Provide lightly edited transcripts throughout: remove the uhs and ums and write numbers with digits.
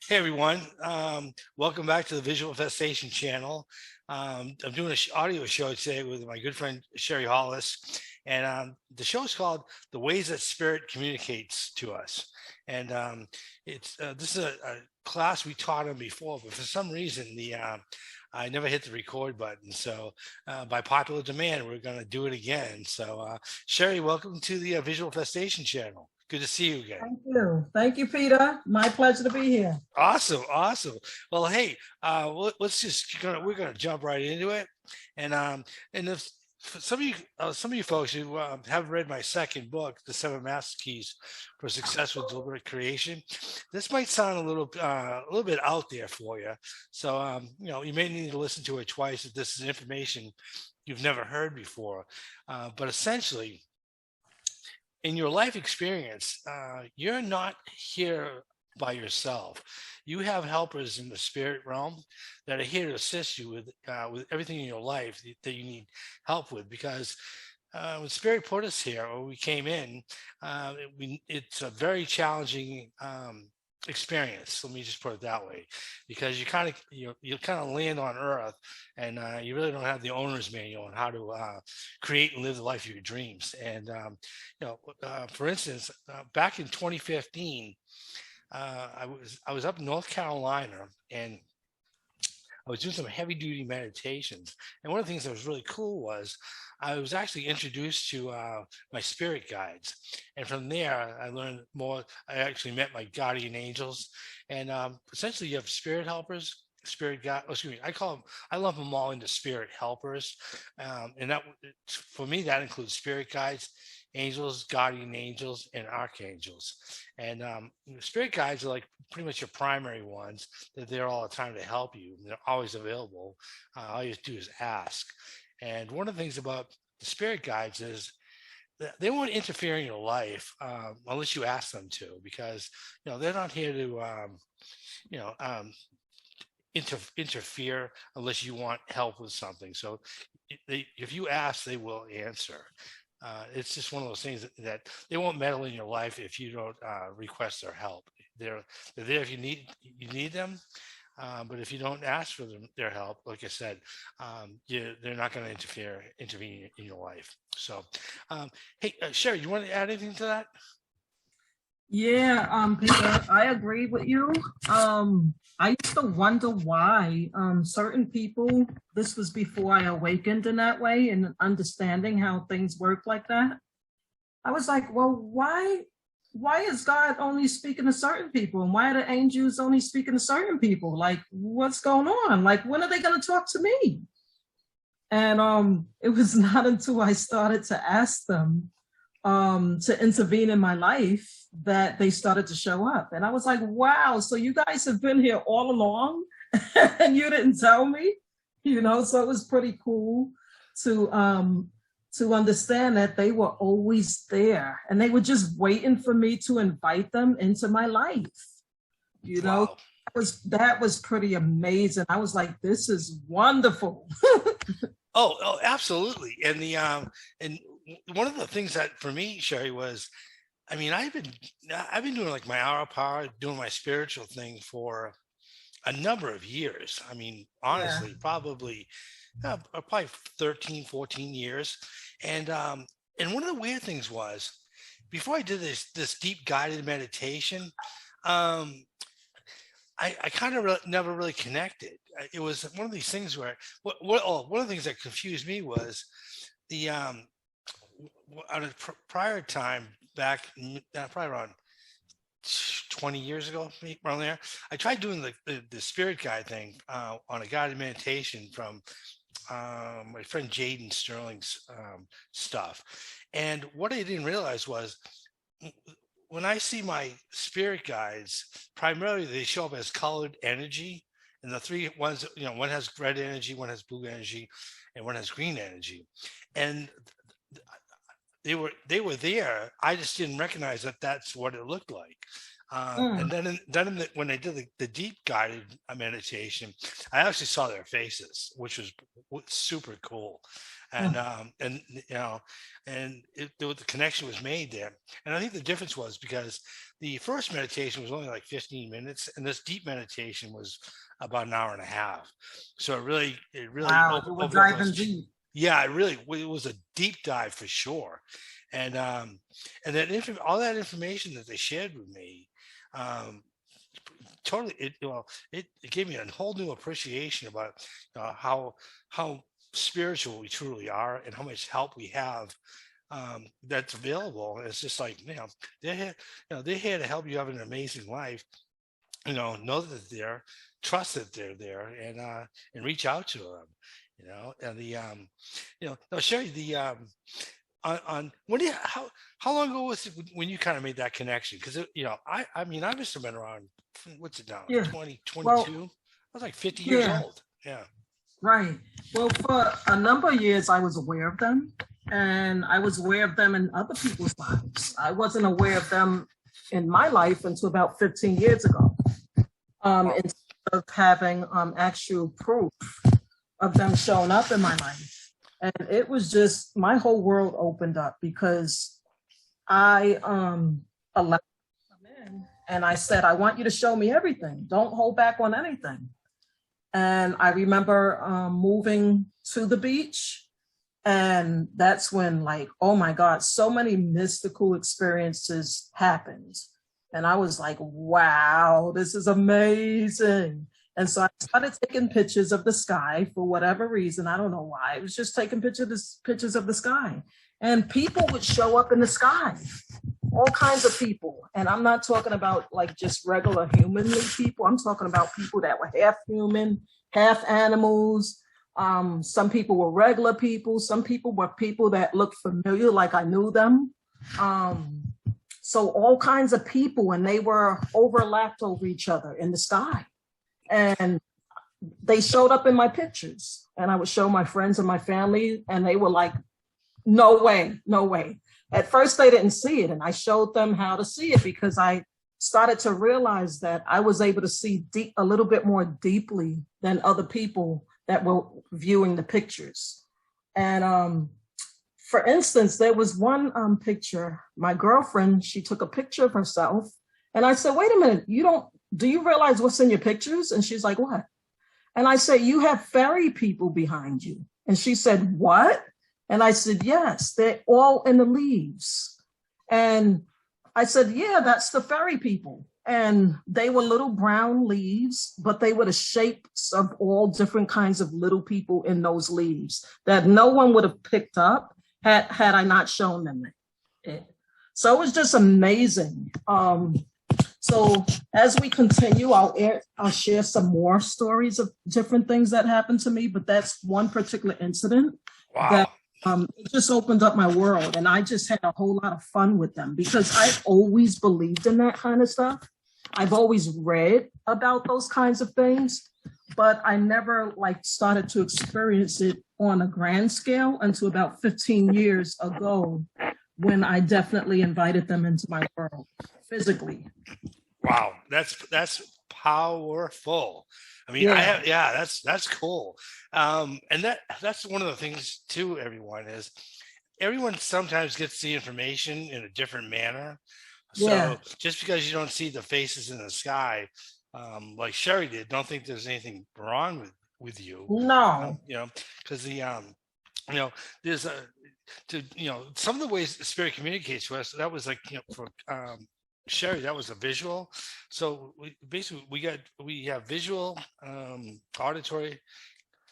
Hey everyone, welcome back to the Visual Infestation channel. I'm doing an audio show today with my good friend Sherie Hollis, and the show is called "The Ways That Spirit Communicates to Us." And it's this is a class we taught him before, but for some reason the I never hit the record button. So by popular demand, we're going to do it again. So Sherie, welcome to the Visual Infestation channel. Good to see you again. Thank you. Thank you, Peter. My pleasure to be here. Awesome, awesome. Well, hey, let's we're gonna jump right into it, and if for some of you folks who haven't read my second book, The Seven Master Keys for Successful Deliberate Creation, this might sound a little bit out there for you. So you may need to listen to it twice if this is information you've never heard before. But essentially, in your life experience, you're not here by yourself. You have helpers in the spirit realm that are here to assist you with everything in your life that you need help with. Because when spirit put us here, or we came in, it's a very challenging experience. Let me just put it that way, because you kind of land on Earth, and you really don't have the owner's manual on how to create and live the life of your dreams. And for instance, back in 2015. I was up in North Carolina, and I was doing some heavy duty meditations. And one of the things that was really cool was I was actually introduced to my spirit guides. And from there, I learned more. I actually met my guardian angels. And essentially, you have spirit helpers, spirit guide. Oh, excuse me. I lump them all into spirit helpers. And that, for me, that includes spirit guides, angels, guardian angels, and archangels. And spirit guides are like pretty much your primary ones. They're there all the time to help you. They're always available. All you have to do is ask. And one of the things about the spirit guides is that they won't interfere in your life unless you ask them to, because they're not here to you know um, interfere unless you want help with something. So if you ask, they will answer. It's just one of those things that they won't meddle in your life if you don't request their help. They're there if you need them, but if you don't ask for their help, like I said, they're not going to intervene in your life. So, hey, Sherie, you want to add anything to that? Yeah, Peter, I agree with you. I used to wonder why certain people, this was before I awakened in that way and understanding how things work like that. I was like, well, why is God only speaking to certain people? And why are the angels only speaking to certain people? Like, what's going on? Like, when are they going to talk to me? And it was not until I started to ask them to intervene in my life that they started to show up. And I was like, wow, so you guys have been here all along and you didn't tell me, so it was pretty cool to understand that they were always there and they were just waiting for me to invite them into my life. Wow. That was pretty amazing. I was like, this is wonderful. Oh, absolutely. And and one of the things that for me, Sherie, was, I mean, I've been doing like my hour power, doing my spiritual thing for a number of years. I mean, Yeah. honestly, probably 13, 14 years. And one of the weird things was, before I did this deep guided meditation, um, I kind of never really connected. It was one of these things where one of the things that confused me was the at a prior time back, probably around 20 years ago, around there, I tried doing the spirit guide thing on a guided meditation from my friend Jaden Sterling's stuff. And what I didn't realize was, when I see my spirit guides, primarily they show up as colored energy. And the three ones, one has red energy, one has blue energy, and one has green energy. And they were there. I just didn't recognize that that's what it looked like. And then when I did the deep guided meditation, I actually saw their faces, which was super cool. and the connection was made there. And I think the difference was because the first meditation was only like 15 minutes, and this deep meditation was about an hour and a half. So it really Wow, you were opened up diving those. deep. Yeah, it was a deep dive for sure. And that all that information that they shared with me, um, totally it gave me a whole new appreciation about how spiritual we truly are and how much help we have, that's available. And it's just like, they're here, they're here to help you have an amazing life. Know that they're there, trust that they're there, and reach out to them. And no, Sherry, the on when do you, how long ago was it when you kind of made that connection? Because I mean, I must have been around, what's it now, Yeah. 2022. I was like 50 years Yeah. old. Yeah. Right. Well, for a number of years, I was aware of them, and I was aware of them in other people's lives. I wasn't aware of them in my life until about 15 years ago. Instead of having actual proof of them showing up in my life. And it was just, my whole world opened up because I allowed them in, and I said, I want you to show me everything. Don't hold back on anything. And I remember moving to the beach, and that's when, like, oh my God, so many mystical experiences happened. And I was like, wow, this is amazing. And so I started taking pictures of the sky for whatever reason. I don't know why. I was just taking pictures of the sky. And people would show up in the sky, all kinds of people. And I'm not talking about like just regular humanly people. I'm talking about people that were half human, half animals. Some people were regular people. Some people were people that looked familiar, like I knew them. So all kinds of people, and they were overlapped over each other in the sky. And they showed up in my pictures, and I would show my friends and my family, and they were like, no way, no way. At first they didn't see it, and I showed them how to see it because I started to realize that I was able to see a little bit more deeply than other people that were viewing the pictures. And for instance, there was one picture, my girlfriend, she took a picture of herself, and I said, wait a minute, do you realize what's in your pictures? And she's like, what? And I said, you have fairy people behind you. And she said, what? And I said, yes, they're all in the leaves. And I said, yeah, that's the fairy people. And they were little brown leaves, but they were the shapes of all different kinds of little people in those leaves that no one would have picked up had I not shown them it. So it was just amazing. So as we continue, I'll share some more stories of different things that happened to me, but that's one particular incident. Wow. That it just opened up my world, and I just had a whole lot of fun with them because I've always believed in that kind of stuff. I've always read about those kinds of things, but I never started to experience it on a grand scale until about 15 years ago, when I definitely invited them into my world physically. Wow, that's powerful. I mean, that's cool. And that's one of the things too, everyone sometimes gets the information in a different manner. So just because you don't see the faces in the sky, like Sherie did, don't think there's anything wrong with you. No. Because there's some of the ways the spirit communicates to us, that was like, for Sherie, that was a visual. So we have visual, auditory,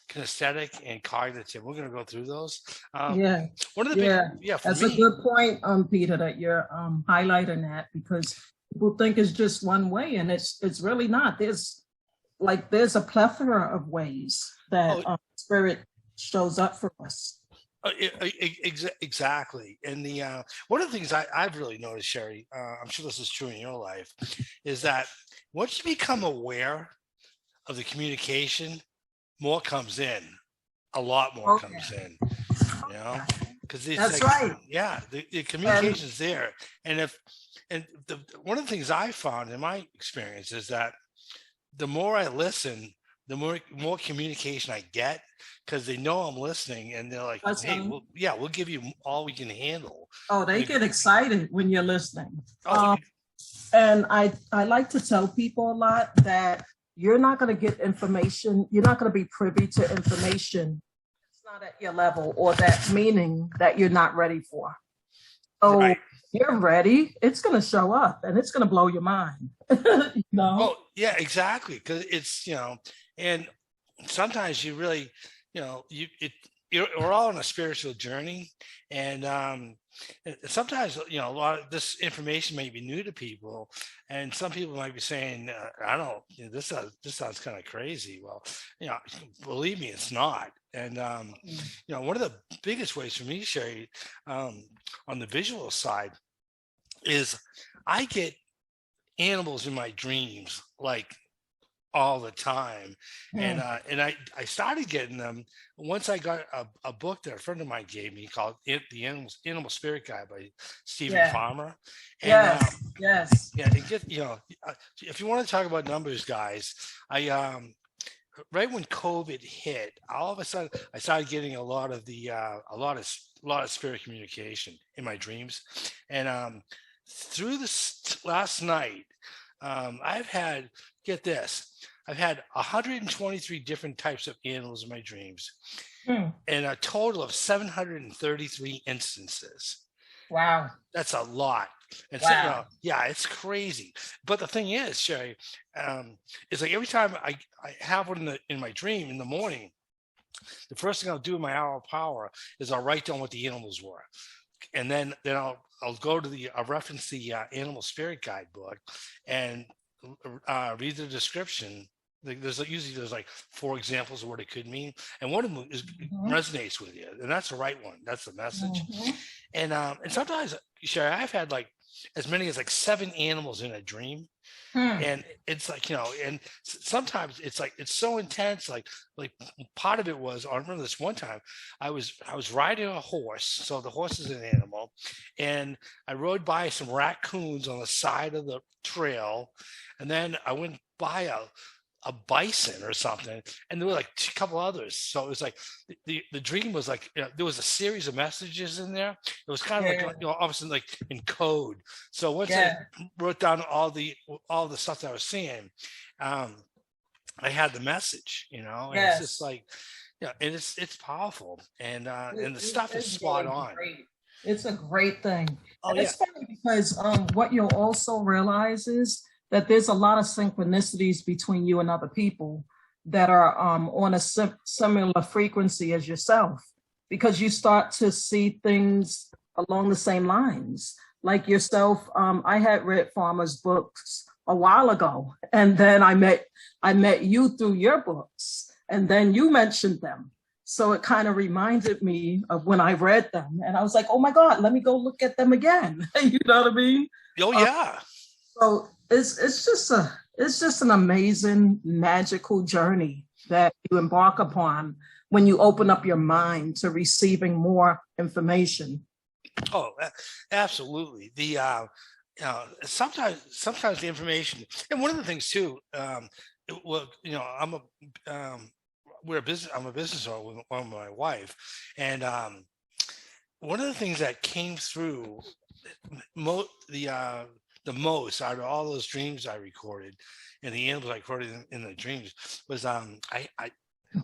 kinesthetic, and cognitive. We're going to go through those. One of the that's a good point, Peter, that you're highlighting that, because people think it's just one way, and it's really not. There's a plethora of ways that spirit shows up for us. Exactly. And one of the things I've really noticed, Sherie, I'm sure this is true in your life, is that once you become aware of the communication, more comes in. A lot more comes in. Because that's right. Yeah, the communication's there. And one of the things I found in my experience is that the more I listen, the more communication I get, because they know I'm listening, and they're like, "Hey, Listen. we'll give you all we can handle." Oh, they And get excited when you're listening. oh, And I like to tell people a lot that you're not going to get information, you're not going to be privy to information that's not at your level or that meaning that you're not ready for. So right. you're ready, it's going to show up and it's going to blow your mind. you know? Oh, yeah, exactly. Because and sometimes you really, we're all on a spiritual journey, and sometimes a lot of this information may be new to people, and some people might be saying, "I don't, this sounds kind of crazy." Well, you know, believe me, it's not. And one of the biggest ways for me, Sherie, on the visual side, is I get animals in my dreams like all the time. And Hmm. I started getting them once I got a book that a friend of mine gave me called The Animal Spirit Guide by Stephen Yeah. Farmer. And Yes. Yes. yeah, it get if you want to talk about numbers, guys, I right when COVID hit, all of a sudden I started getting a lot of a lot of spirit communication in my dreams. And through this last night, I've had, get this, I've had 123 different types of animals in my dreams, Hmm. and a total of 733 instances. Wow. That's a lot. And so, Wow. yeah, it's crazy. But the thing is, Sherry, it's like every time I have one in my dream in the morning, the first thing I'll do in my hour of power is I'll write down what the animals were, and then I'll go to I'll reference the Animal Spirit Guide book, and read the description. There's like four examples of what it could mean, and one of them Mhm. resonates with you, and that's the right one. That's the message. Mhm. And sometimes, Sherry, I've had like as many as like seven animals in a dream, Hmm. and it's like, and sometimes it's like it's so intense. Like part of it was, I remember this one time I was riding a horse, so the horse is an animal, and I rode by some raccoons on the side of the trail, and then I went by a bison or something, and there were like a couple others. So it was like the dream was like, there was a series of messages in there. It was kind of like, Yeah. obviously like in code. So once I Yeah. wrote down all the stuff that I was seeing, um, I had the message, and it's just Yes. like, and it's powerful, and the stuff is It's spot really on. great. It's a great thing. Oh And yeah. it's funny because what you'll also realize is that there's a lot of synchronicities between you and other people that are on a similar frequency as yourself because you start to see things along the same lines. Like yourself, I had read Farmer's books a while ago, and then I met you through your books, and then you mentioned them. So it kind of reminded me of when I read them, and I was like, "Oh my God, let me go look at them again." You know what I mean? Oh Um, yeah. so it's just an amazing magical journey that you embark upon when you open up your mind to receiving more information. Oh, absolutely. Sometimes the information, and one of the things too, well, I'm a business owner with my wife, and one of the things that came through mo- the uh, the most out of all those dreams I recorded, and the animals I recorded in the dreams was, I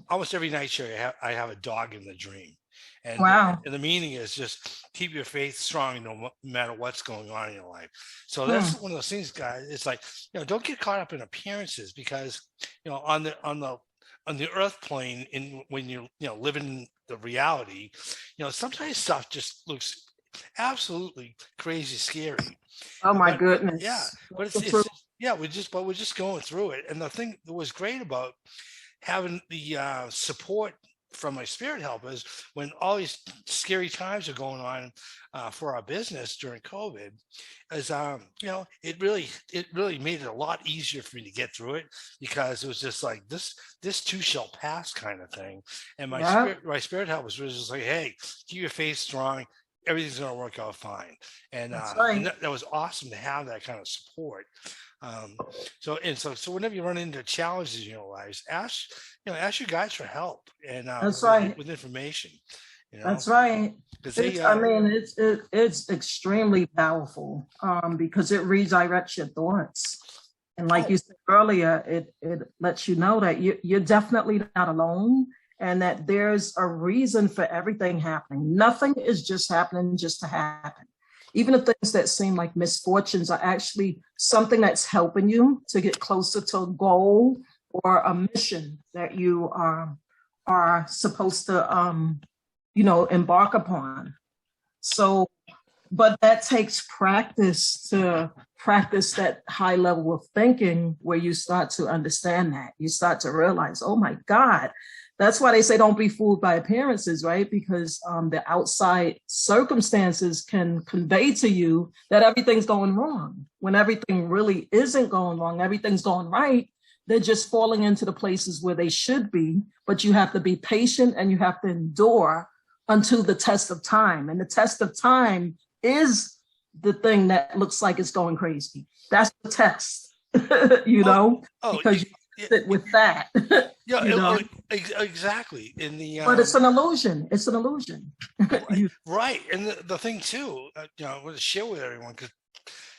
almost every night, Sherry, I have a dog in the dream, and Wow. and the meaning is just keep your faith strong no matter what's going on in your life. So Hmm. that's one of those things, guys. It's like, don't get caught up in appearances, because on the earth plane, in when you're living the reality, sometimes stuff just looks absolutely crazy scary. Oh my But yeah, goodness. but That's it's the it's truth. just, yeah, we're just going through it. And the thing that was great about having the support from my spirit helpers when all these scary times are going on for our business during COVID, is it really made it a lot easier for me to get through it, because it was just like this too shall pass kind of thing. And my Yeah. spirit helpers was just like, hey, keep your faith strong. everything's going to work out fine. That's And right. that was awesome to have that kind of support. Um, so whenever you run into challenges in your lives, ask your guys for help and That's right. with information, That's right. because It's, they, I mean, it's extremely powerful because it redirects your thoughts. And like oh, you said earlier, it lets you know that you're definitely not alone and that there's a reason for everything happening. Nothing is just happening just to happen. Even the things that seem like misfortunes are actually something that's helping you to get closer to a goal or a mission that you are supposed to embark upon. So, but that takes practice to practice that high level of thinking where you start to understand that. You start to realize, oh my God. That's why they say don't be fooled by appearances, right? Because the outside circumstances can convey to you that everything's going wrong when everything really isn't going wrong. Everything's going right. They're just falling into the places where they should be, but you have to be patient and you have to endure until the test of time. And the test of time is the thing that looks like it's going crazy. That's the test, oh, oh, because you yeah, sit with that, yeah, you know. exactly. In the But it's an illusion. It's an illusion. right, You, right, and the thing too, I want to share with everyone because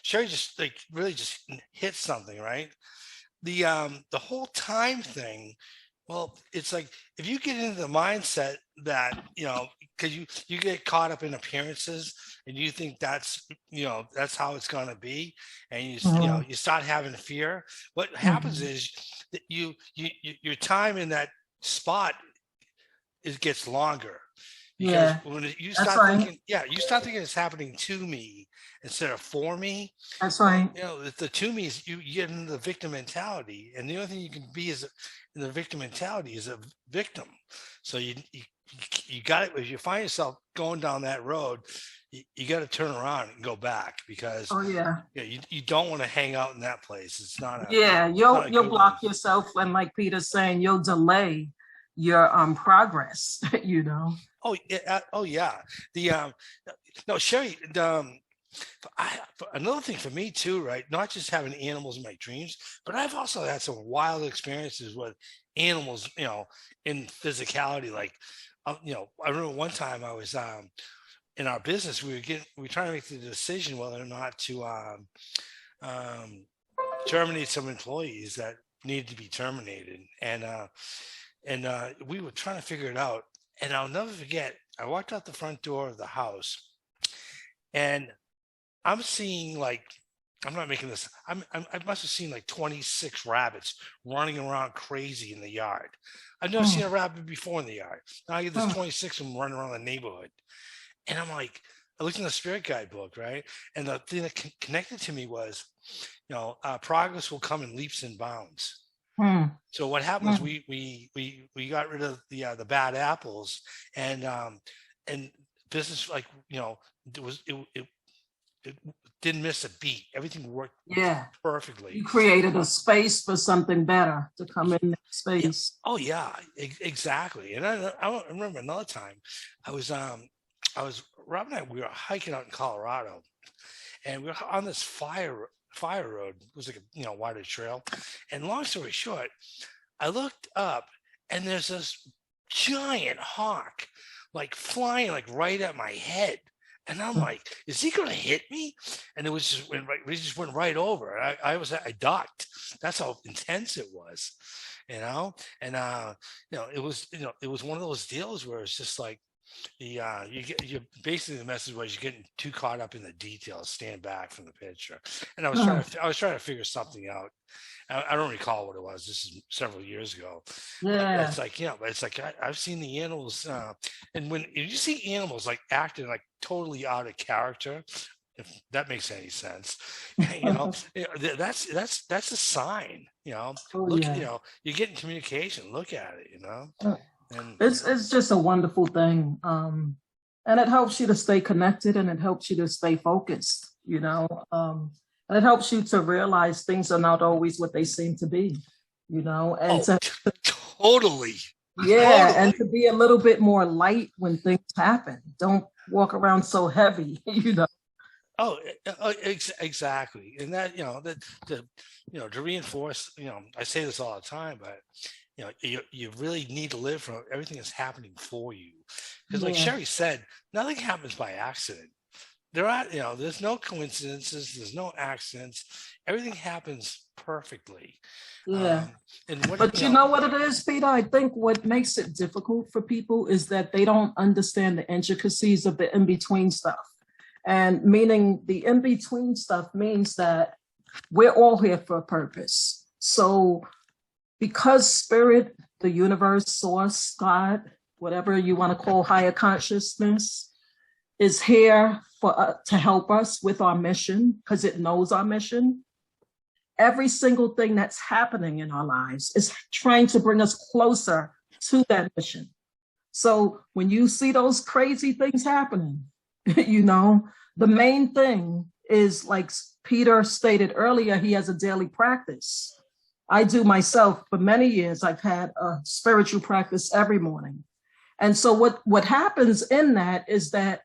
Sherry just like really just hit something, right? The whole time thing, well, it's like if you get into the mindset that because you get caught up in appearances and you think that's how it's going to be, and Mhm. you start having fear. What happens Mhm. is that your time in that spot it gets longer because Yeah, when you that's start right. thinking, yeah, you start thinking it's happening to me instead of for me. That's Well, right. the to me is you get into the victim mentality, and the only thing you can be is in the victim mentality is a victim. So you got it. If you find yourself going down that road, you got to turn around and go back because Oh yeah. you don't want to hang out in that place. It's not a Yeah, not a you'll good one. block yourself, and like Peter's saying, you'll delay your progress, you know. Oh yeah, oh yeah. The no, Sherry. Another thing for me too, right? Not just having animals in my dreams, but I've also had some wild experiences with animals, in physicality. Like, I remember one time I was in our business, we were trying to make the decision whether or not to um, terminate some employees that needed to be terminated, and we were trying to figure it out. And I'll never forget. I walked out the front door of the house, and I'm seeing like I'm not making this. I must have seen like 26 rabbits running around crazy in the yard. I've never seen Mm, a rabbit before in the yard. Now I get this mm, 26 of them running around the neighborhood, and I'm like, I looked in the spirit guide book, right? And the thing that connected to me was, progress will come in leaps and bounds. mm, So what happened was mm. we got rid of the bad apples, and business like it was it didn't miss a beat. Everything worked Yeah, perfectly. you created a space for something better to come in that Yeah. space. Oh yeah, exactly. And I remember another time I was I was Rob and I we were hiking out in Colorado, and we were on this fire road. It was like a wider trail. And long story short, I looked up and there's this giant hawk like flying like right at my head. And I'm like, is he gonna hit me? And it was just went right, we just went right over. I ducked. That's how intense it was, you know. And it was one of those deals where it's just like you basically the message was you're getting too caught up in the details. Stand back from the picture. And Mm, I was trying to figure something out. I don't recall what it was. This is several years ago, but yeah. it's like but it's like I've seen the animals, and when if you see animals like acting like totally out of character, if that makes any sense, that's a sign. Oh Look, yeah. you're getting communication. Look at it, and It's just a wonderful thing. And it helps you to stay connected and it helps you to stay focused, and it helps you to realize things are not always what they seem to be, and oh, to, totally, yeah, and totally. to be a little bit more light when things happen. walk around so heavy, you know. Oh, exactly. And that, the, to reinforce, I say this all the time, but you really need to live for everything that's happening for you. Because like Yeah, Sherie said, nothing happens by accident. There's no coincidences, there's no accidents. Everything happens perfectly. yeah. Um, and what, But you know what it is, Peter? I think what makes it difficult for people is that they don't understand the intricacies of the in-between stuff. And meaning the in-between stuff means that we're all here for a purpose. So because spirit, the universe, source, God, whatever you want to call higher consciousness, is here to help us with our mission because it knows our mission. Every single thing that's happening in our lives is trying to bring us closer to that mission. So when you see those crazy things happening, the main thing is like Peter stated earlier, he has a daily practice. I do myself for many years. I've had a spiritual practice every morning. And so what happens in that is that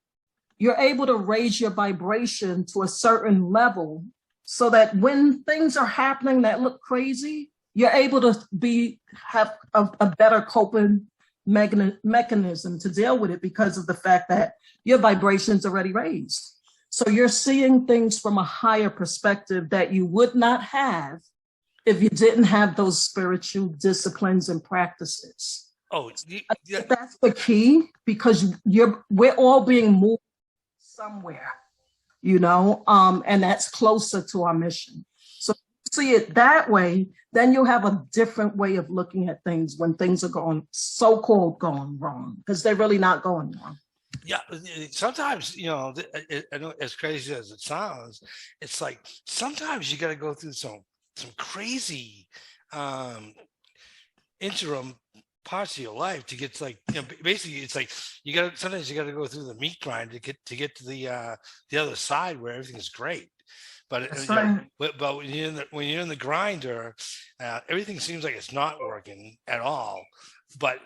you're able to raise your vibration to a certain level so that when things are happening that look crazy, you're able to have a better coping mechanism to deal with it because of the fact that your vibration's already raised. So you're seeing things from a higher perspective that you would not have if you didn't have those spiritual disciplines and practices. oh, yeah, That's the key because we're all being moved somewhere, and that's closer to our mission. So see it that way, then you'll have a different way of looking at things when things are so-called going wrong, because they're really not going wrong. yeah. Sometimes, I know as crazy as it sounds, it's like sometimes you got to go through some crazy interim parts of your life to get to, like, basically it's like sometimes you got to go through the meat grind to get to the other side where everything is great. But Right. but when you're in the grinder, everything seems like it's not working at all. But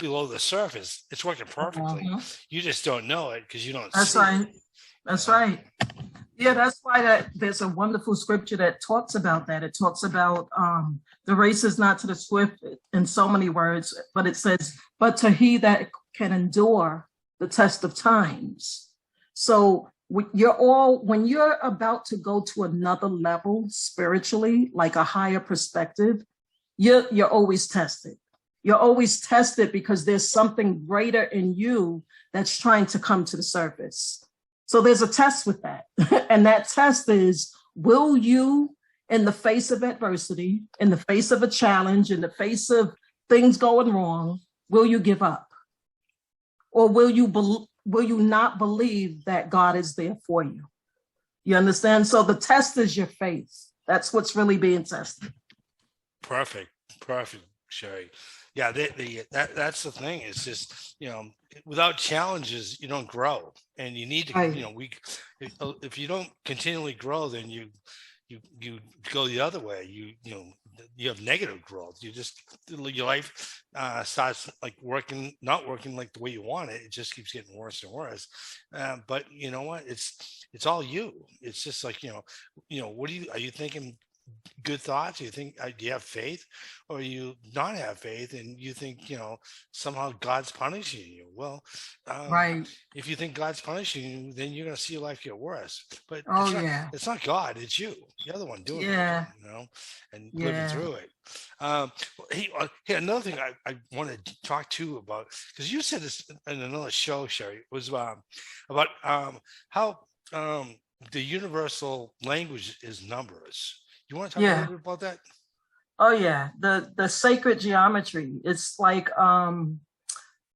below the surface, it's working perfectly. Uh-huh. You just don't know it because you don't That's see right. it. That's right. Yeah, that's why there's a wonderful scripture that talks about that. It talks about the race is not to the swift in so many words, but it says, but to he that can endure the test of times. So when you're about to go to another level spiritually, like a higher perspective, you're always tested. You're always tested because there's something greater in you that's trying to come to the surface. So there's a test with that. And that test is, will you, in the face of adversity, in the face of a challenge, in the face of things going wrong, will you give up? Or will you not believe that God is there for you? You understand? So the test is your faith. That's what's really being tested. Perfect, Sherie. Yeah, that's the thing. It's just, without challenges, you don't grow, and you need to, Right. if you don't continually grow, then you go the other way. You have negative growth. Your life starts like not working like the way you want it. It just keeps getting worse and worse. But you know what? It's all you. It's just like, are you thinking good thoughts? You think, do you have faith, or you not have faith and you think, somehow God's punishing you? Well, Right. if you think God's punishing you, then you're going to see your life get worse. But Yeah. it's not God, it's you. You're the one doing Yeah. it, and living through it. Hey, another thing I wanted to talk to you about, because you said this in another show, Sherie, was about how the universal language is numbers. You want to talk a little bit about that? Oh yeah, the sacred geometry. It's like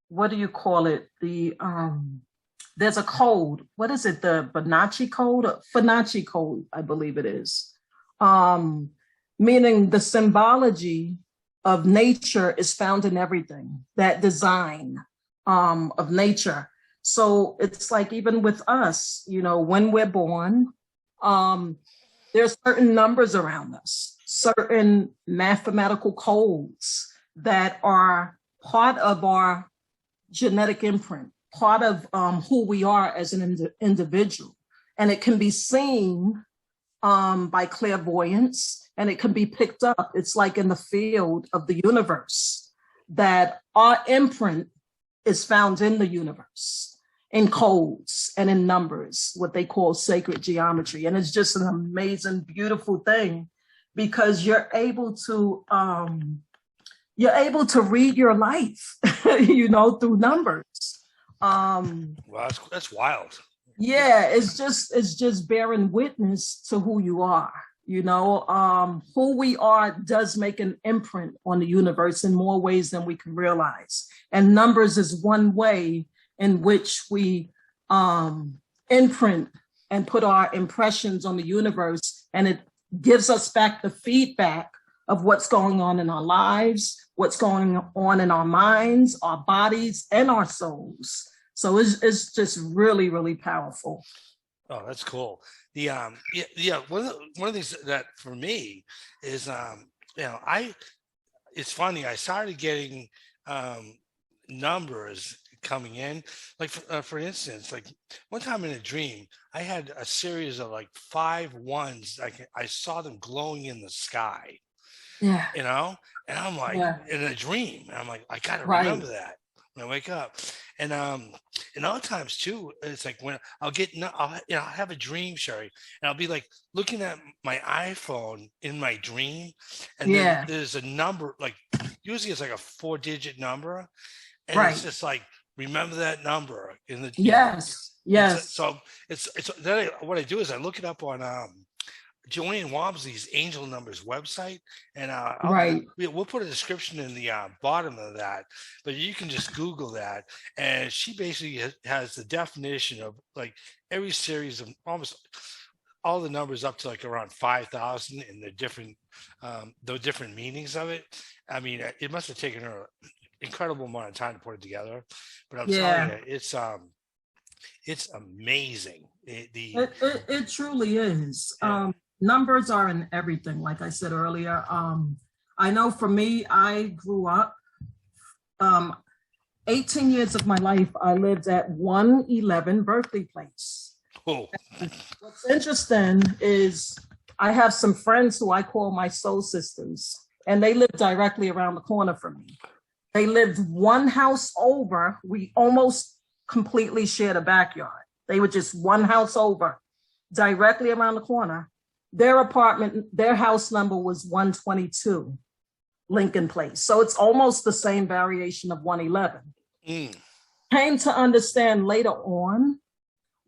what do you call it? There's a code. What is it? The Fibonacci code, I believe it is. Meaning the symbology of nature is found in everything. That design of nature. So it's like even with us, when we're born, there's certain numbers around us, certain mathematical codes that are part of our genetic imprint. part of who we are as an individual. And it can be seen by clairvoyance, and it can be picked up. It's like in the field of the universe that our imprint is found in the universe, in codes and in numbers, what they call sacred geometry. And it's just an amazing, beautiful thing, because you're able to read your life, through numbers. Wow, that's wild. Yeah, it's just bearing witness to who you are. Who we are does make an imprint on the universe in more ways than we can realize. And numbers is one way in which we imprint and put our impressions on the universe, and it gives us back the feedback of what's going on in our lives, what's going on in our minds, our bodies, and our souls. So it's just really, really powerful. Oh, that's cool. The one of the things that for me is it's funny. I started getting numbers coming in, like for instance, like one time in a dream, I had a series of like 5 ones. I saw them glowing in the sky. Yeah. And I'm like, Yeah. in a dream, and I'm like, I gotta Right. remember that when I wake up. And other times too, it's like when I'll have a dream, Sherie, and I'll be like looking at my iPhone in my dream, and then there's a number, like usually it's like a 4-digit number, and Right. it's just like, remember that number in the Yes. Yes. So it's then what I do is I look it up on Joanne Wamsley's Angel Numbers website, and Right. we'll put a description in the bottom of that, but you can just Google that, and she basically has the definition of like every series of almost all the numbers up to like around 5,000 and the different meanings of it. I mean, it must have taken her an incredible amount of time to put it together, but I'm telling you, it's amazing. It truly is. Numbers are in everything, like I said earlier. I know for me, I grew up 18 years of my life, I lived at 111 Berkeley Place. Oh. What's interesting is I have some friends who I call my soul sisters, and they live directly around the corner from me. They lived one house over. We almost completely shared a backyard. They were just one house over, directly around the corner. Their apartment, their house number was 122 Lincoln Place. So it's almost the same variation of 111. Came to understand later on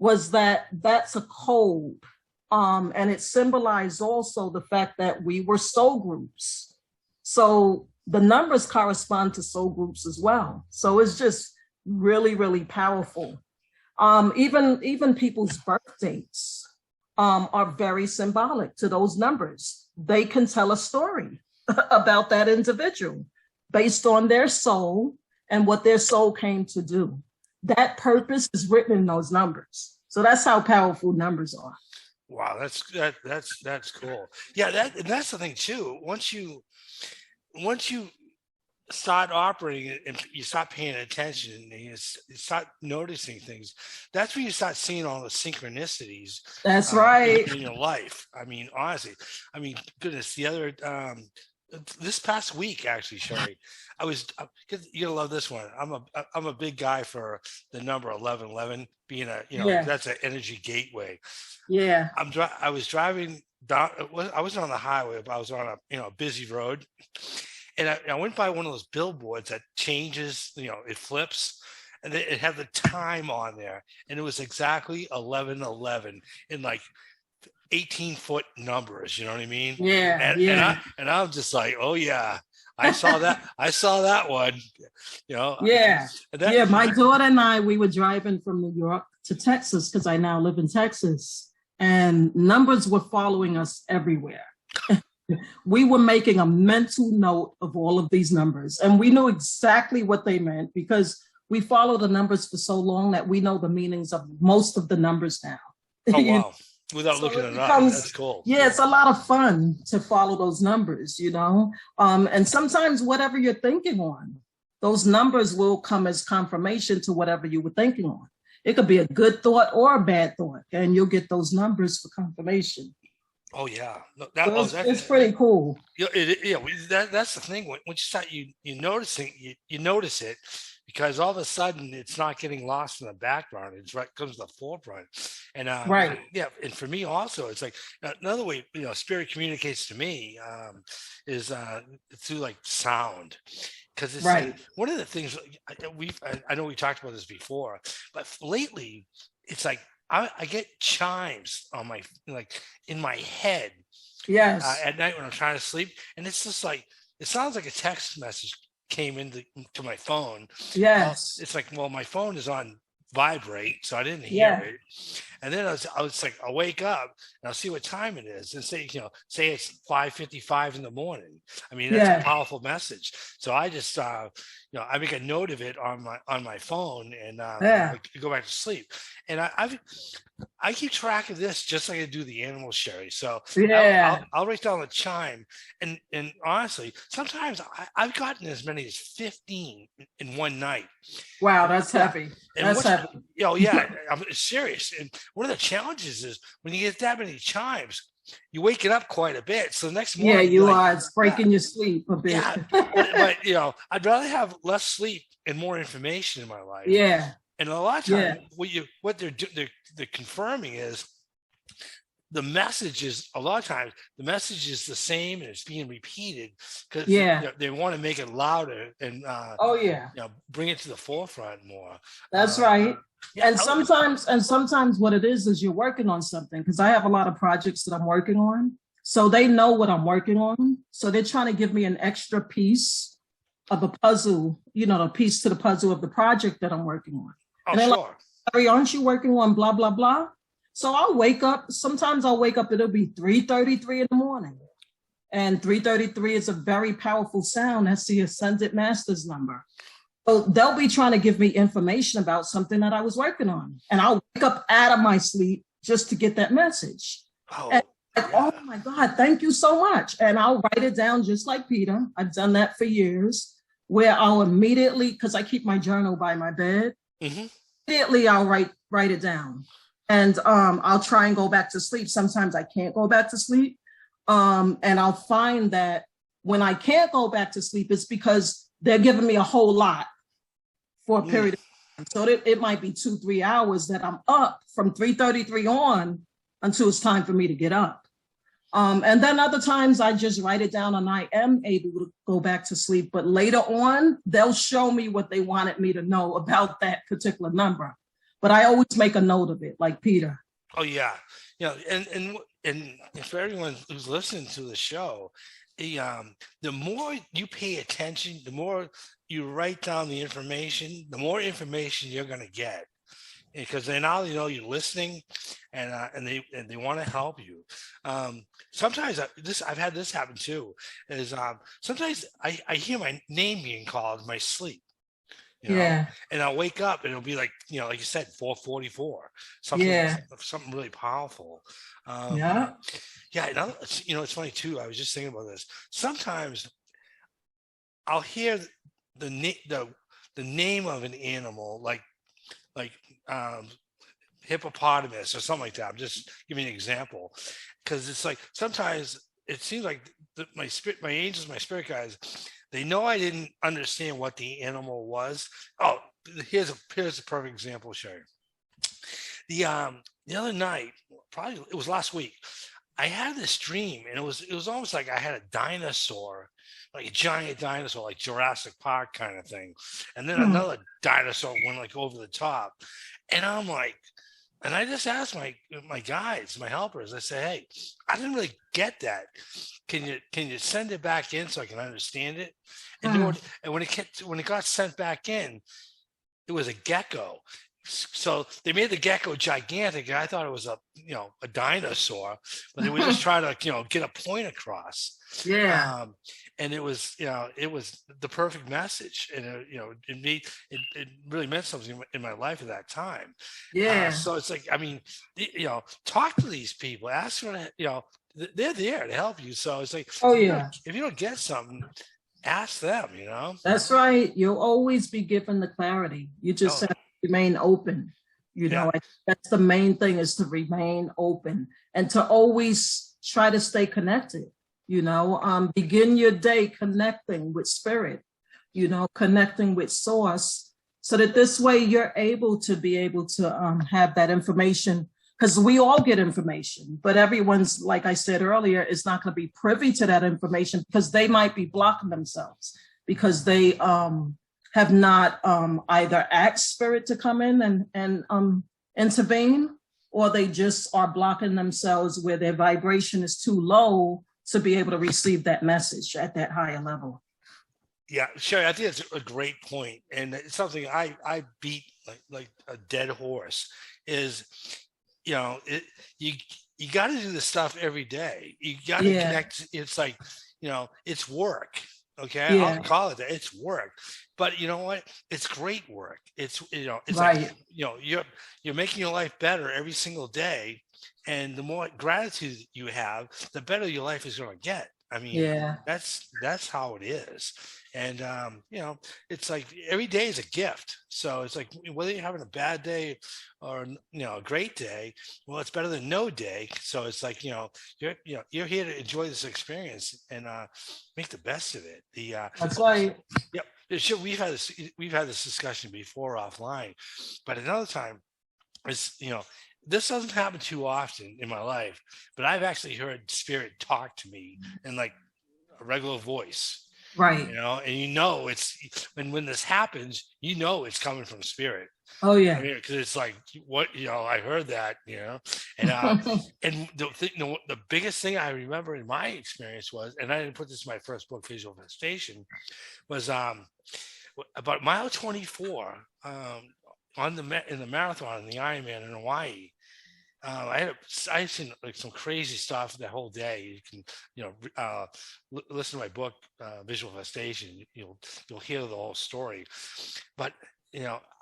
was that that's a code. And it symbolized also the fact that we were soul groups. So the numbers correspond to soul groups as well. So it's just really, really powerful. Even people's birthdays are very symbolic to those numbers. They can tell a story about that individual based on their soul and what their soul came to do. That purpose is written in those numbers. So that's how powerful numbers are. Wow, that's cool. Yeah, that's the thing too. Once you start operating and you start paying attention and you start noticing things, that's when you start seeing all the synchronicities. That's right. In your life. I mean, honestly, goodness, this past week, actually, Sherie, you're gonna love this one. I'm a big guy for the number 1111 being that's an energy gateway. Yeah. I was driving down. I wasn't on the highway, but I was on a busy road. And I went by one of those billboards that changes, it flips, and it had the time on there, and it was exactly 11:11 in like 18-foot numbers. You know what I mean? Yeah. And I'm just like, oh yeah, I saw that. I saw that one. Yeah. My daughter and I, we were driving from New York to Texas because I now live in Texas, and numbers were following us everywhere. We were making a mental note of all of these numbers, and we knew exactly what they meant because we followed the numbers for so long that we know the meanings of most of the numbers now. Oh, wow. Without looking it up. That's cool. Yeah, it's a lot of fun to follow those numbers, and sometimes whatever you're thinking on, those numbers will come as confirmation to whatever you were thinking on. It could be a good thought or a bad thought, and you'll get those numbers for confirmation. Oh yeah, no, So it's pretty cool. that's the thing. When you start you noticing you notice it because all of a sudden it's not getting lost in the background. It's right comes to the forefront, and Right, yeah, and for me also, it's like another way spirit communicates to me is through like sound. Because it's right. one of the things I know we talked about this before, but lately it's like I get chimes on my like in my head Yes, at night when I'm trying to sleep, and it's just like it sounds like a text message came into to my phone. Well, yes, it's like well, my phone is on vibrate, so I didn't hear yeah, it. And then I was like, I'll wake up and I'll see what time it is, and say it's 5:55 in the morning. I mean, that's a yeah, powerful message. So I just, I make a note of it on my phone, and yeah, I go back to sleep. And I keep track of this just like I do the animal Sherie. So yeah. I'll write down the chime, and honestly, sometimes I've gotten as many as 15 in one night. Wow, that's Yeah, heavy. and That's what's heavy. yeah, I'm serious. And one of the challenges is when you get that many chimes, you wake it up quite a bit. So the next Yeah, morning, you're you like, are. It's yeah, breaking your sleep a bit. yeah. But I'd rather have less sleep and more information in my life. Yeah, And a lot of yeah, times, what they're confirming is the message is a lot of times the message is the same and it's being repeated because yeah. they want to make it louder and Oh, yeah. bring it to the forefront more. That's Um, right. yeah, And sometimes what it is you're working on something because I have a lot of projects that I'm working on. So they know what I'm working on. So they're trying to give me an extra piece of the puzzle, the piece to the puzzle of the project that I'm working on. oh And they're like, sure. Larry, aren't you working on blah, blah, blah? So I'll wake up. Sometimes I'll wake up, it'll be 3:33 in the morning. And 3:33 is a very powerful sound. That's the Ascended Masters number. So they'll be trying to give me information about something that I was working on. And I'll wake up out of my sleep just to get that message. And Oh like, yeah. oh my God, thank you so much. And I'll write it down just like Peter. I've done that for years, where I'll immediately, because I keep my journal by my bed, Hmm. immediately I'll write it down. And I'll try and go back to sleep. Sometimes I can't go back to sleep. And I'll find that when I can't go back to sleep, it's because they're giving me a whole lot for a period of time. So it might be 2-3 hours that I'm up from 3:33 on until it's time for me to get up. And then other times I just write it down and I am able to go back to sleep. But later on, they'll show me what they wanted me to know about that particular number. But I always make a note of it, like Peter. Oh yeah. And for everyone who's listening to the show, the more you pay attention, the more you write down the information, the more information you're going to get because they now you're listening and they want to help you. Sometimes I've had this happen too is sometimes I hear my name being called in my sleep, Yeah, and I'll wake up and it'll be like like you said 4:44, yeah, something really powerful. yeah. Yeah, and it's funny too, I was just thinking about this. Sometimes I'll hear the name of an animal like um, hippopotamus or something like that. I'm just giving you an example because it's like sometimes it seems like my angels, my spirit guides, they know I didn't understand what the animal was. Oh, here's a perfect example, Sherie. The other night, probably it was last week, I had this dream, and it was almost like I had a dinosaur, like a giant dinosaur, like Jurassic Park kind of thing, and then Hmm. another dinosaur went like over the top, and I'm like, and I just asked my guides, my helpers, I say, hey, I didn't really get that. Can you send it back in so I can understand it? And Hmm. when it got sent back in, it was a gecko. So they made the gecko gigantic. And I thought it was a dinosaur, but they were just trying to get a point across. Yeah, And it was the perfect message, and it really meant something in my life at that time. yeah. So it's like, I mean, talk to these people, ask for they're there to help you. So it's like Oh, yeah. if you don't get something, ask them, you know? That's right. You'll always be given the clarity. You just Oh, have to remain open. yeah. That's the main thing, is to remain open and to always try to stay connected. Begin your day connecting with spirit, connecting with source, so that this way you're able to have that information, because we all get information, but everyone's, like I said earlier, is not going to be privy to that information, because they might be blocking themselves because they have not either asked spirit to come in and intervene, or they just are blocking themselves where their vibration is too low to be able to receive that message at that higher level. Yeah, Sherie, I think that's a great point, and it's something I beat like a dead horse. Is you you got to do this stuff every day. You got to connect. It's like it's work. Okay, I'll call it that. It's work, but you know what? It's great work. It's it's right. Like you're making your life better every single day, and the more gratitude you have, the better your life is going to get. I mean, that's how it is. And it's like every day is a gift. So it's like whether you're having a bad day or a great day, well, it's better than no day. So it's like you're here to enjoy this experience and make the best of it. That's right. Yep. Sure, we've had this discussion before offline, but another time is this doesn't happen too often in my life, but I've actually heard spirit talk to me in like a regular voice. Right. And it's when this happens, it's coming from spirit. Oh yeah. Because it's like what I heard that, and and the biggest thing I remember in my experience was, and I didn't put this in my first book, Visual Manifestation, was about mile 24 in the marathon in the Ironman in Hawaii. I've seen like some crazy stuff that whole day. You can listen to my book, Visual Manifestation. You'll hear the whole story. But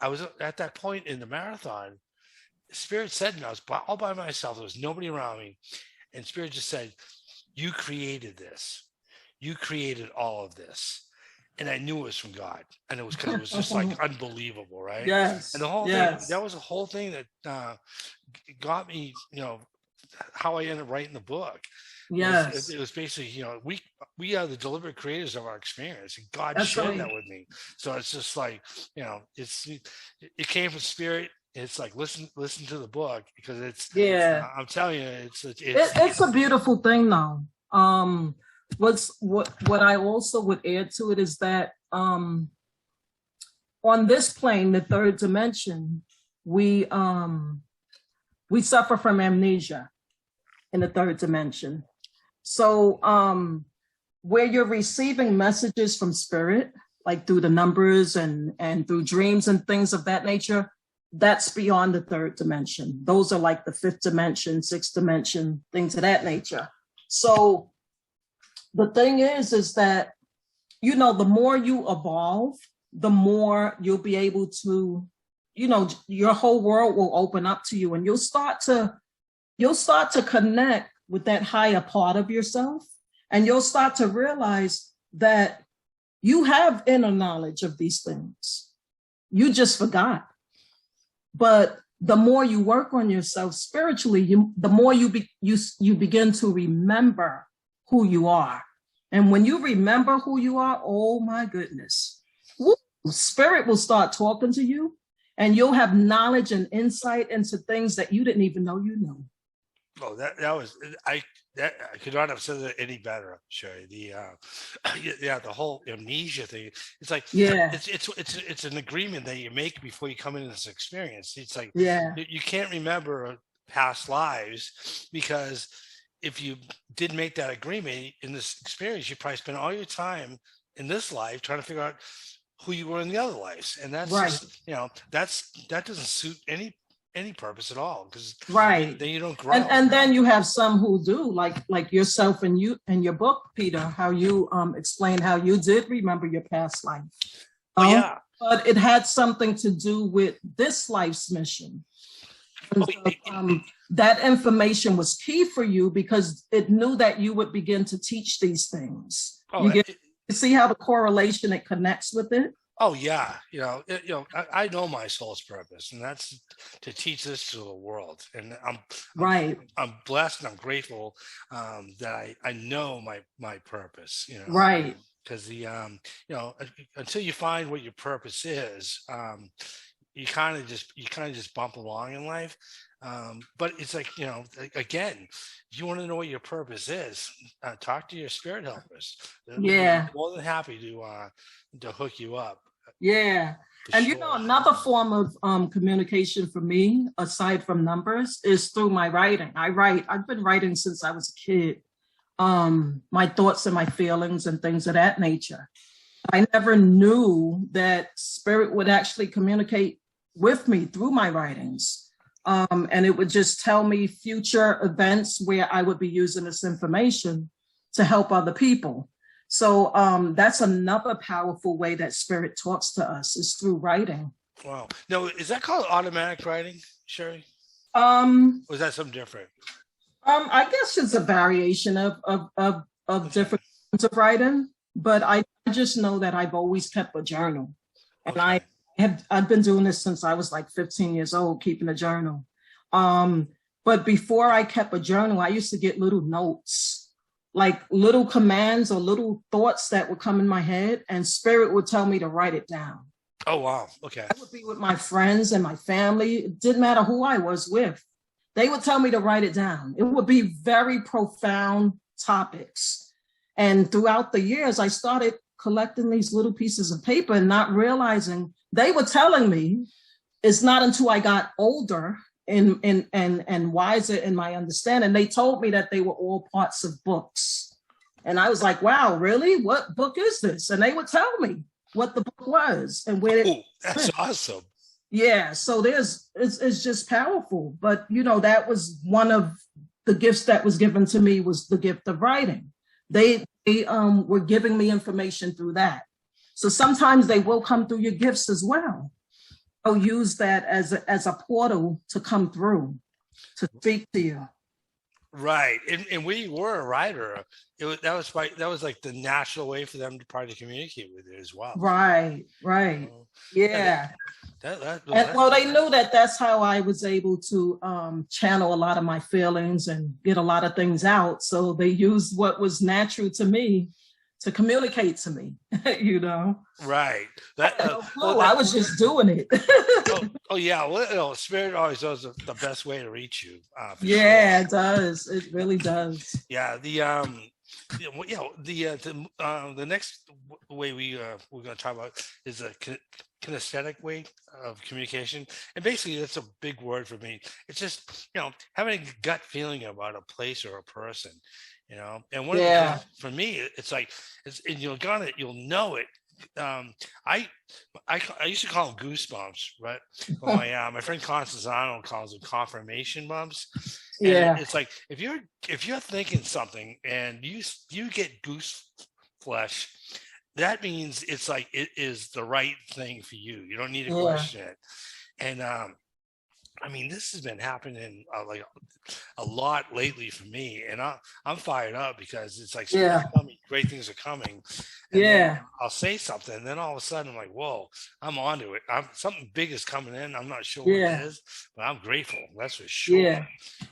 I was at that point in the marathon. Spirit said, and I was all by myself. There was nobody around me, and Spirit just said, "You created this. You created all of this." And I knew it was from God, and it was because it was just like unbelievable, right? Yes. And the whole thing, that was a whole thing that got me, how I ended up writing the book. Yes. It was basically, we are the deliberate creators of our experience, and God shared that with me. So it's just like, it came from spirit. It's like listen to the book, because I'm telling you, it's a beautiful thing, though. What I also would add to it is that on this plane, the third dimension, we suffer from amnesia in the third dimension. So where you're receiving messages from spirit, like through the numbers and through dreams and things of that nature, that's beyond the third dimension. Those are like the fifth dimension, sixth dimension, things of that nature. So the thing is that, the more you evolve, the more you'll be able to, your whole world will open up to you, and you'll start to connect with that higher part of yourself. And you'll start to realize that you have inner knowledge of these things. You just forgot. But the more you work on yourself spiritually, the more you begin to remember who you are. And when you remember who you are, oh my goodness, spirit will start talking to you, and you'll have knowledge and insight into things that you didn't even know you knew. Oh, that was I could not have said it any better, Sherie. The whole amnesia thing. It's like it's an agreement that you make before you come into this experience. It's like you can't remember past lives, because if you didn't make that agreement in this experience, you probably spend all your time in this life trying to figure out who you were in the other lives, and that's just, that doesn't suit any purpose at all, because then you don't grow. And then you have some who do, like yourself, and you in your book, Peter, how you explain how you did remember your past life. But it had something to do with this life's mission. That information was key for you, because it knew that you would begin to teach these things. You see how the correlation it connects with it? Oh yeah, I know my soul's purpose, and that's to teach this to the world. And I'm Right, I'm blessed and I'm grateful that I know my purpose. right. Because until you find what your purpose is, you kind of just bump along in life. But it's like, again, if you want to know what your purpose is, talk to your spirit helpers. They'll be Yeah, more than happy to hook you up yeah. for And sure. another form of communication for me, aside from numbers, is through my writing. I write, I've been writing since I was a kid, my thoughts and my feelings and things of that nature. I never knew that spirit would actually communicate with me through my writings. And it would just tell me future events where I would be using this information to help other people. So that's another powerful way that spirit talks to us is through writing. Wow. Now, is that called automatic writing, Sherry? Um, Or is that something different? I guess it's a variation of Okay. different kinds of writing, but I just know that I've always kept a journal. And Okay. I've been doing this since I was like 15 years old, keeping a journal. Um, but before I kept a journal, I used to get little notes, like little commands or little thoughts that would come in my head, and spirit would tell me to write it down. Oh, wow. Okay. I would be with my friends and my family. It didn't matter who I was with. They would tell me to write it down. It would be very profound topics. And throughout the years, I started collecting these little pieces of paper and not realizing they were telling me. It's not until I got older and wiser in my understanding, they told me that they were all parts of books. And I was like, wow, really? What book is this? And they would tell me what the book was and where it Oh, that's awesome. yeah, so it's just powerful. But that was one of the gifts that was given to me was the gift of writing. They were giving me information through that. So sometimes they will come through your gifts as well. They'll use that as a portal to come through, to speak to you. Right. And we were a writer. That was like the natural way for them to probably communicate with it as well. Right, You right. know? Yeah, Yeah. well, And well, they knew that that's how I was able to channel a lot of my feelings and get a lot of things out. So they used what was natural to me to communicate to me, you know. right. I That had no well clue. I was just doing it. oh yeah. Well, spirit always knows the best way to reach you, for sure. Yeah, it does. It really does. Yeah. The next way we're going to talk about is a kinesthetic way of communication, and basically that's a big word for me. It's just having a gut feeling about a place or a person. And one of the Yeah. things for me, it's like and you'll know it. um I used to call them goosebumps, right? Well, my friend Constance Arnold calls them confirmation bumps. And Yeah. it's like if you're thinking something and you get goose flesh, that means it's like it is the right thing for you. You don't need to Yeah. question it. And I mean, this has been happening like a lot lately for me, and I'm fired up because it's like spirit Yeah. tell me great things are coming, and then Yeah. I'll say something, and then all of a sudden I'm like, whoa, I'm onto it. Something big is coming in. I'm not sure what it Yeah. is, but I'm grateful. That's for sure. Yeah.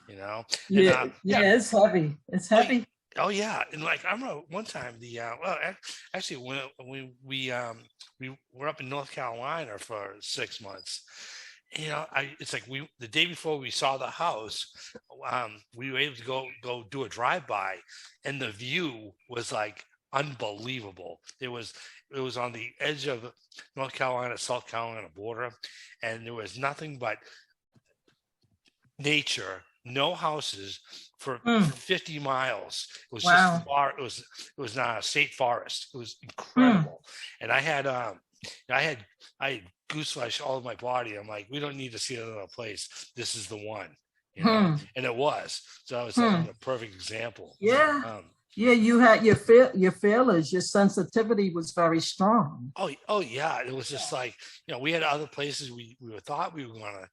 You know, and Yeah. yeah, Yeah. It's heavy. It's oh, heavy. oh yeah, and like I remember one time actually when we were up in North Carolina for 6 months. It's like the day before we saw the house, we were able to go do a drive by, and the view was like unbelievable. It was on the edge of North Carolina, South Carolina border, and there was nothing but nature, no houses for Mm. 50 miles. It was just Wow. far. It was not a state forest. It was Mm. incredible, and I had goose flesh all over my body. I'm like, we don't need to see another place. This is the one, Hmm. and it was. So I was like Hmm. a perfect example. Yeah. Um, Yeah. You had your feelings, your sensitivity was very strong. oh yeah, it was just like we had other places we thought we were gonna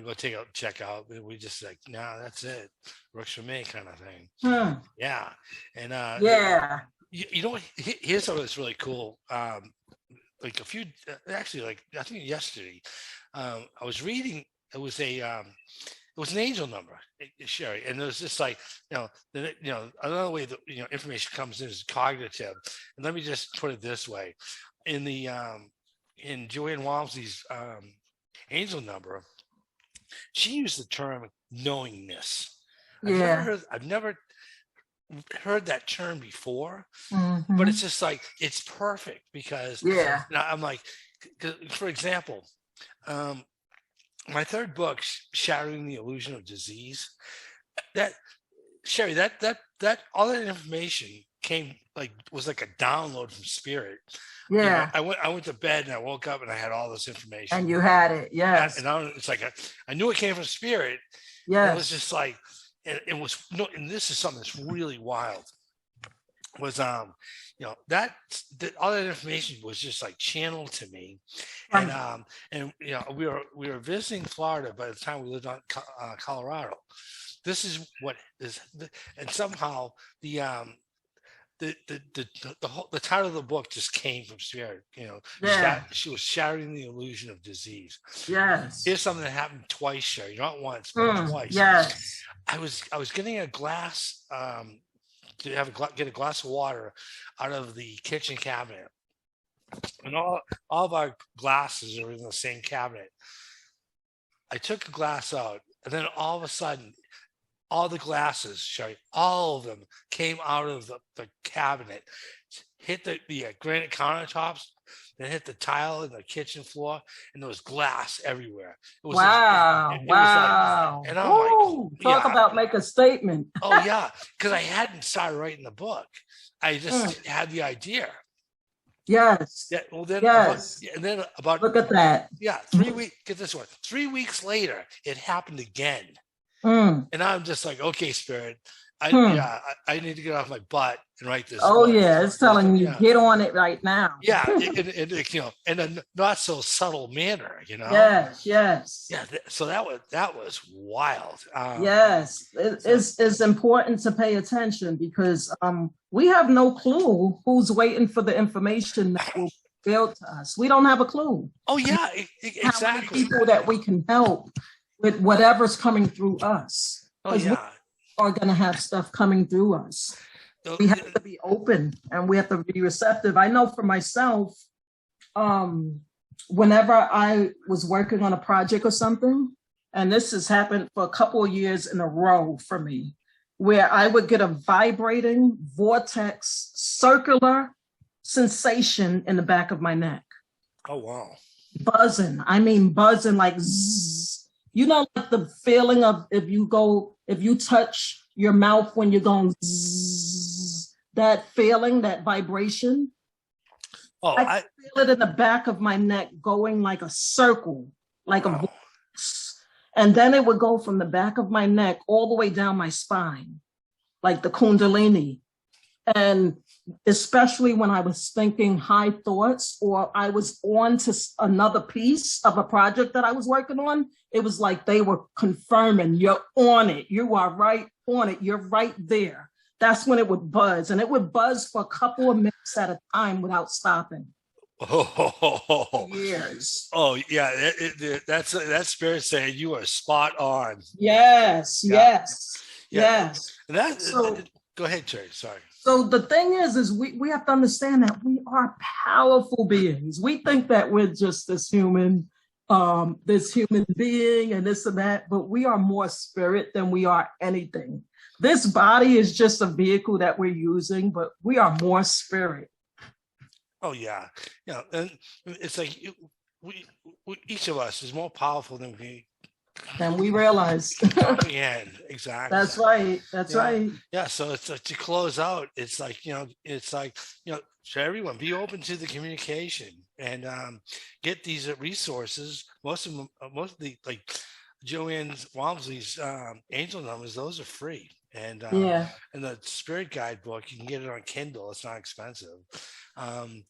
go check out, but we just like, nah, that's it, works for me kind of thing. Hmm. Yeah, and Yeah. you know, here's something that's really cool. Like a few, actually, like I think yesterday, I was reading. It was it was an angel number, Sherie, and it was just like, another way that information comes in is cognitive. And let me just put it this way: in the in Joanne Walmsley's angel number, she used the term knowingness. Yeah. I've never heard that term before, but Hmm. it's just like it's perfect because Yeah. I'm like, for example, um, my third book, Shattering the Illusion of Disease, that Sherie, that all that information came like was like a download from spirit. Yeah. I went to bed and I woke up and I had all this information. And you had it. And Yes. it's like I knew it came from spirit. And it was Yes. just like, and it was no, and this is something that's really wild. Was that all that information was just like channeled to me, Right. and we were visiting Florida by the time we lived on Colorado. This is what is, and somehow the the title of the book just came from spirit. Yeah. She was shattering the illusion of disease. Yes. Here's something that happened twice, Sherie, not once but Mm. twice. Yes. I was getting a glass to get a glass of water out of the kitchen cabinet, and all of our glasses are in the same cabinet. I took a glass out, and then all of a sudden, all the glasses, Sherie, all of them came out of the cabinet, hit the granite countertops, then hit the tile in the kitchen floor, and there was glass everywhere. Wow. It was like, Wow. and I'm like, Ooh, talk yeah, about make a statement. oh yeah, because I hadn't started writing the book. I Mm. just had the idea. Yes. Yeah, well then Yes. and then about Look at that. yeah, 3 weeks. Get this one. 3 weeks later, it happened again, Mm. and I'm just like, okay, spirit, Hmm. I need to get off my butt and write this Oh book. yeah, it's telling you get on it right now. Yeah, in a not so subtle manner. Yes, yes, Yeah, so that was wild. yes. So It's important to pay attention because we have no clue who's waiting for the information that will be built to us. We don't have a clue oh yeah, how many exactly. people that we can help with whatever's coming through us Oh because we yeah. are going to have stuff coming through us. Oh, We have to be open and we have to be receptive. I know for myself, um, whenever I was working on a project or something, and this has happened for a couple of years in a row for me, where I would get a vibrating vortex, circular sensation in the back of my neck, oh wow. buzzing. I mean, buzzing like zzz. You know, like the feeling of if you touch your mouth when you're going zzz, that feeling, that vibration. Oh, I feel it in the back of my neck going like a circle, like a wow. vortex. And then it would go from the back of my neck all the way down my spine, like the Kundalini. And especially when I was thinking high thoughts or I was on to another piece of a project that I was working on, it was like they were confirming you're on it. You are right on it. You're right there. That's when it would buzz. And it would buzz for a couple of minutes at a time without stopping. Oh, Years. oh yeah. That's spirit saying you are spot on. Yes, Yeah, yes, yeah. yes. And that So go ahead, Terry. Sorry. So the thing is we have to understand that we are powerful beings. We think that we're just this human being and this and that, but we are more spirit than we are anything. This body is just a vehicle that we're using, but we are more spirit. Oh yeah, and it's like we each of us is more powerful Than we realize. comprehend. Exactly. That's right. That's Yeah, right. yeah. So it's to close out. It's like it's like to everyone, be open to the communication and get these resources. Most of them, most of the like Joanne Walmsley's angel numbers, those are free. And Yeah, and the spirit guide book, you can get it on Kindle. It's not expensive. And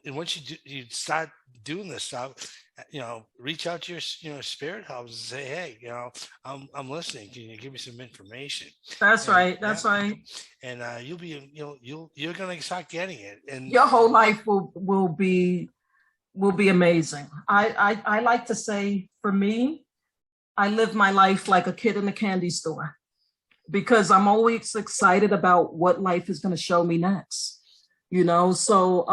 once you start doing this stuff, reach out to your spirit helpers and say, hey, I'm listening. Can you give me some information? that's And right. yeah, That's right. and you'll be you're gonna start getting it. And Your whole life will be amazing. I like to say, for me, I live my life like a kid in a candy store because I'm always excited about what life is going to show me next. So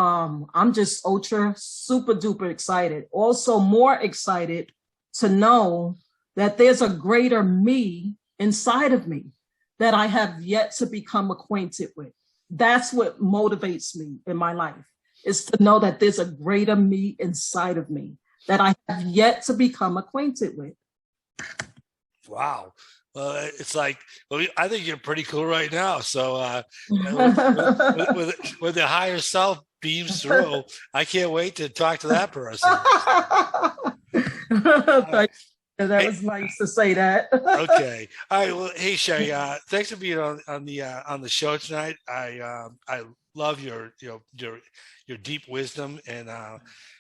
I'm just ultra super duper excited. Also more excited to know that there's a greater me inside of me that I have yet to become acquainted with. That's what motivates me in my life, is to know that there's a greater me inside of me that I have yet to become acquainted with. wow. Well, it's like, well, I think you're pretty cool right now. So, when the higher self beams through, I can't wait to talk to that person. Uh, That hey, was nice to say that. okay. All right. Well, hey, Sherie, thanks for being on the show tonight. I love your deep wisdom and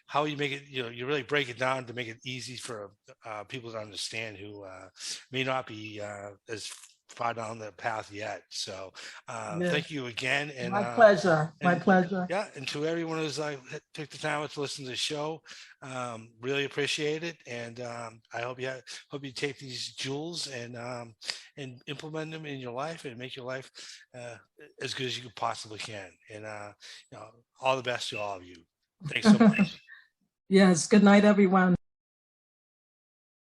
how you make it. You really break it down to make it easy for people to understand who may not be as far down the path yet. So, Yeah. thank you again, My pleasure. My and pleasure. yeah, and to everyone who's took the time to listen to the show, really appreciate it, and hope you take these jewels and implement them in your life and make your life uh, as good as you possibly can. And all the best to all of you. Thanks so much. Yes. Good night, everyone.